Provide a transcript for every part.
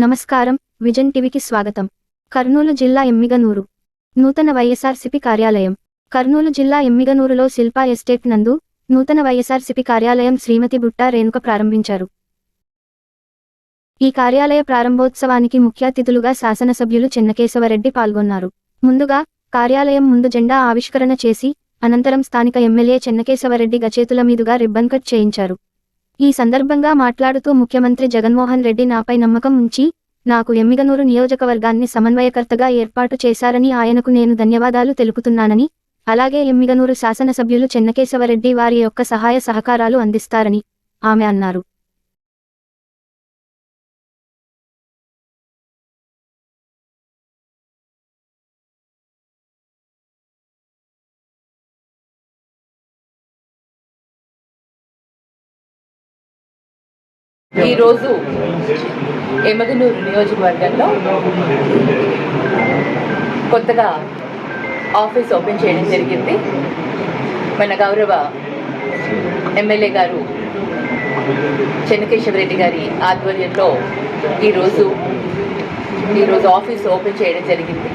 నమస్కారం, విజన్ టీవీకి స్వాగతం. కర్నూలు జిల్లా ఎమ్మిగనూరు నూతన వైఎస్ఆర్సీపీ కార్యాలయం. కర్నూలు జిల్లా ఎమ్మిగనూరులో శిల్పా ఎస్టేట్ నందు నూతన వైఎస్ఆర్సీపీ కార్యాలయం శ్రీమతి బుట్టా రేణుక ప్రారంభించారు. ఈ కార్యాలయ ప్రారంభోత్సవానికి ముఖ్య అతిథులుగా శాసనసభ్యులు చెన్నకేశవరెడ్డి పాల్గొన్నారు. ముందుగా కార్యాలయం ముందు జెండా ఆవిష్కరణ చేసి అనంతరం స్థానిక ఎమ్మెల్యే చెన్నకేశవరెడ్డి గచేతుల మీదుగా రిబ్బన్ కట్ చేయించారు. ఈ సందర్భంగా మాట్లాడుతూ ముఖ్యమంత్రి జగన్మోహన్ రెడ్డి నాపై నమ్మకం ఉంచి నాకు ఎమ్మిగనూరు నియోజకవర్గాన్ని సమన్వయకర్తగా ఏర్పాటు చేశారని ఆయనకు నేను ధన్యవాదాలు తెలుపుతున్నానని, అలాగే ఎమ్మిగనూరు శాసనసభ్యులు చెన్నకేశవరెడ్డి వారి యొక్క సహాయ సహకారాలు అందిస్తారని ఆమె అన్నారు. ఈరోజు ఎమ్మిగనూరు నియోజకవర్గంలో కొత్తగా ఆఫీస్ ఓపెన్ చేయడం జరిగింది. మన గౌరవ ఎమ్మెల్యే గారు చెన్నకేశవరెడ్డి గారి ఆధ్వర్యంలో ఈరోజు ఆఫీస్ ఓపెన్ చేయడం జరిగింది.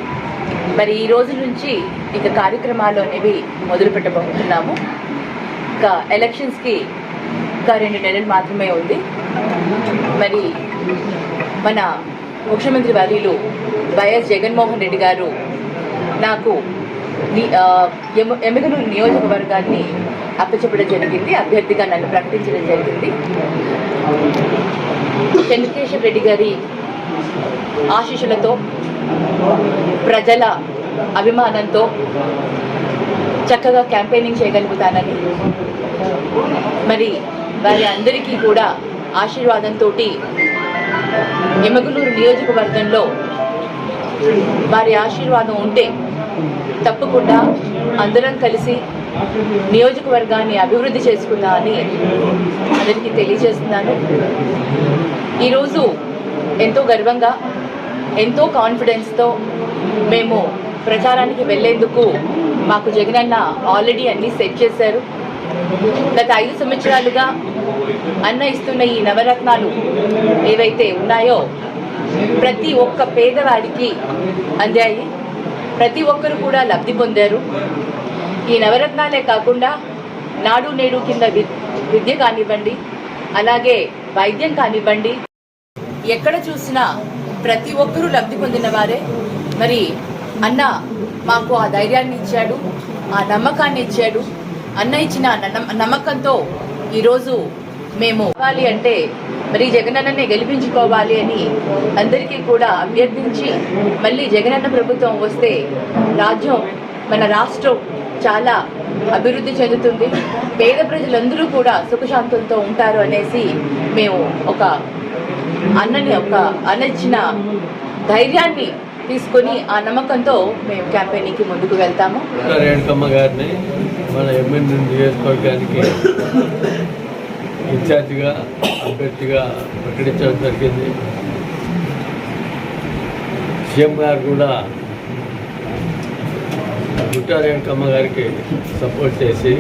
మరి ఈ రోజు నుంచి ఇక కార్యక్రమాలు అనేవి మొదలు పెట్టబోతున్నాము. ఇంకా ఎలక్షన్స్కి ఇంకా 2 నెలలు మాత్రమే ఉంది. మరి మన ముఖ్యమంత్రి వర్యులు వైఎస్ జగన్మోహన్ రెడ్డి గారు నాకు ఎమ్మిగనూరు నియోజకవర్గాన్ని అప్పచెప్పడం జరిగింది. అభ్యర్థిగా నన్ను ప్రకటించడం జరిగింది. చెన్నకేశవ రెడ్డి గారి ఆశీస్సులతో, ప్రజల అభిమానంతో చక్కగా క్యాంపెయినింగ్ చేయగలుగుతానని, మరి వారి అందరికీ కూడా ఆశీర్వాదంతో ఎమ్మిగనూరు నియోజకవర్గంలో వారి ఆశీర్వాదం ఉంటే తప్పకుండా అందరం కలిసి నియోజకవర్గాన్ని అభివృద్ధి చేసుకుందా అని అందరికీ తెలియజేస్తున్నాను. ఈరోజు ఎంతో గర్వంగా, ఎంతో కాన్ఫిడెన్స్తో మేము ప్రచారానికి వెళ్ళేందుకు మాకు జగనన్న ఆల్రెడీ అన్నీ సెట్ చేశారు. గత 5 సంవత్సరాలుగా అన్న ఇస్తున్న ఈ నవరత్నాలు ఏవైతే ఉన్నాయో ప్రతి ఒక్క పేదవాడికి అందాయి. ప్రతి ఒక్కరు కూడా లబ్ధి పొందారు. ఈ నవరత్నాలే కాకుండా నాడు నేడు కింద విద్య కానివ్వండి, అలాగే వైద్యం కానివ్వండి, ఎక్కడ చూసినా ప్రతి ఒక్కరూ లబ్ధి పొందిన వారే. మరి అన్న మాకు ఆ ధైర్యాన్ని ఇచ్చాడు, ఆ నమ్మకాన్ని ఇచ్చాడు. అన్న ఇచ్చిన నమ్మకంతో ఈరోజు మేము కావాలి అంటే మరి జగనన్ననే గెలిపించుకోవాలి అని అందరికీ కూడా అభ్యర్థించి, మళ్ళీ జగనన్న ప్రభుత్వం వస్తే మన రాష్ట్రం చాలా అభివృద్ధి చెందుతుంది, పేద ప్రజలందరూ కూడా సుఖశాంతులతో ఉంటారు అనేసి మేము అన్న ఇచ్చిన ధైర్యాన్ని తీసుకొని ఆ నమ్మకంతో మేము క్యాంపెయినింగ్కి ముందుకు వెళ్తాము. రేణుకమ్మ గారిని మన ఎమ్మెల్యే నియోజకవర్గానికి ఇన్ఛార్జిగా, అభ్యర్థిగా ప్రకటించడం జరిగింది. సీఎం గారు కూడా బుట్టా రేణుకమ్మ గారికి సపోర్ట్ చేసి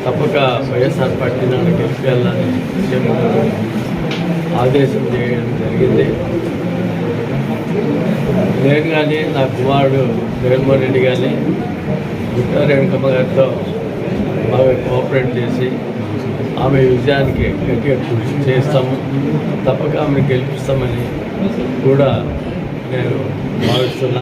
తప్పక వైఎస్ఆర్ పార్టీ నాడు గెలిపేయాలని సీఎం గారు ఆదేశం చేయడం జరిగింది. నేను కానీ నా కుమారుడు జగన్మోహన్ రెడ్డి కానీ బుట్టా రేణుకమ్మ గారితో బాగా కోఆపరేట్ చేసి ఆమె విజయానికి గట్టిగా కృషి చేస్తాము, తప్పక ఆమెను గెలిపిస్తామని కూడా నేను భావిస్తున్నా.